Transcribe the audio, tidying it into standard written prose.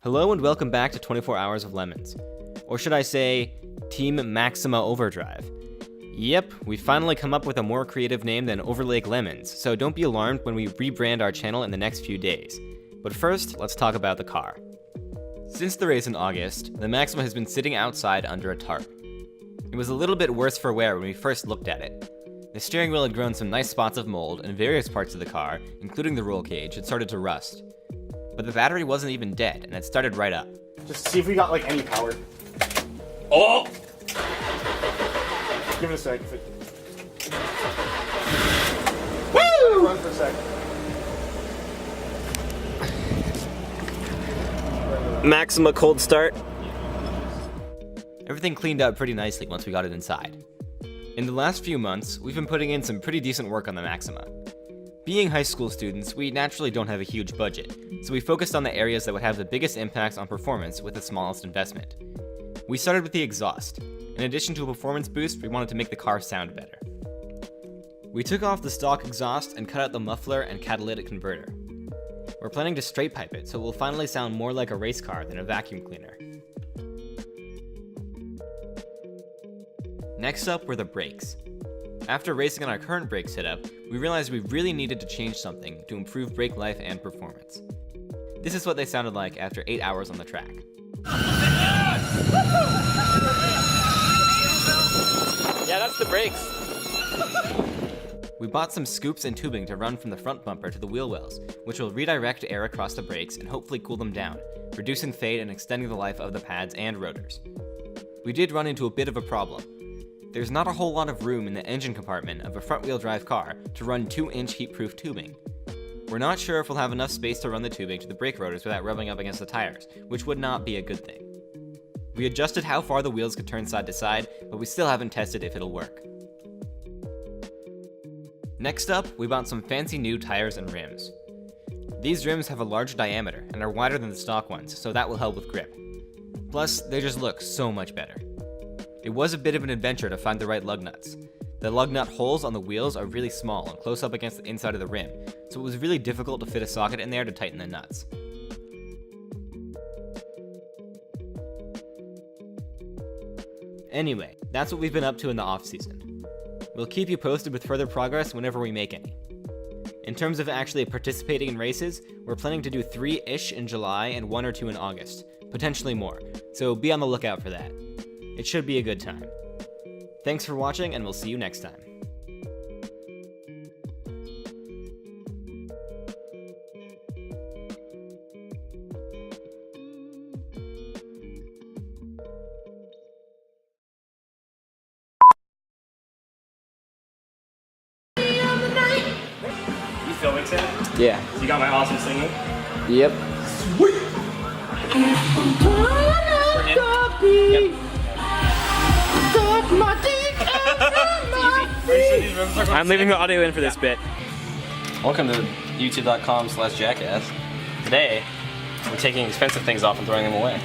Hello and welcome back to 24 Hours of Lemons. Or should I say, Team Maxima Overdrive. Yep, we finally come up with a more creative name than Overlake Lemons, so don't be alarmed when we rebrand our channel in the next few days. But first, let's talk about the car. Since the race in August, the Maxima has been sitting outside under a tarp. It was a little bit worse for wear when we first looked at it. The steering wheel had grown some nice spots of mold, and various parts of the car, including the roll cage, had started to rust. But the battery wasn't even dead, and it started right up. Just see if we got like any power. Oh! Give it a sec. Woo! Run for a sec. Maxima cold start. Everything cleaned up pretty nicely once we got it inside. In the last few months, we've been putting in some pretty decent work on the Maxima. Being high school students, we naturally don't have a huge budget, so we focused on the areas that would have the biggest impacts on performance with the smallest investment. We started with the exhaust. In addition to a performance boost, we wanted to make the car sound better. We took off the stock exhaust and cut out the muffler and catalytic converter. We're planning to straight pipe it, so it will finally sound more like a race car than a vacuum cleaner. Next up were the brakes. After racing on our current brake setup, we realized we really needed to change something to improve brake life and performance. This is what they sounded like after 8 hours on the track. Yeah, that's the brakes. We bought some scoops and tubing to run from the front bumper to the wheel wells, which will redirect air across the brakes and hopefully cool them down, reducing fade and extending the life of the pads and rotors. We did run into a bit of a problem. There's not a whole lot of room in the engine compartment of a front-wheel drive car to run 2-inch heat-proof tubing. We're not sure if we'll have enough space to run the tubing to the brake rotors without rubbing up against the tires, which would not be a good thing. We adjusted how far the wheels could turn side to side, but we still haven't tested if it'll work. Next up, we bought some fancy new tires and rims. These rims have a large diameter and are wider than the stock ones, so that will help with grip. Plus, they just look so much better. It was a bit of an adventure to find the right lug nuts. The lug nut holes on the wheels are really small and close up against the inside of the rim, so it was really difficult to fit a socket in there to tighten the nuts. Anyway, that's what we've been up to in the off-season. We'll keep you posted with further progress whenever we make any. In terms of actually participating in races, we're planning to do 3-ish in July and 1 or 2 in August, potentially more, so be on the lookout for that. It should be a good time. Thanks for watching, and we'll see you next time. You filming, Sam? Yeah. So you got my awesome singing? Yep. Sweet! Yep. I'm leaving the audio in for this bit. Welcome to youtube.com/jackass. Today, we're taking expensive things off and throwing them away.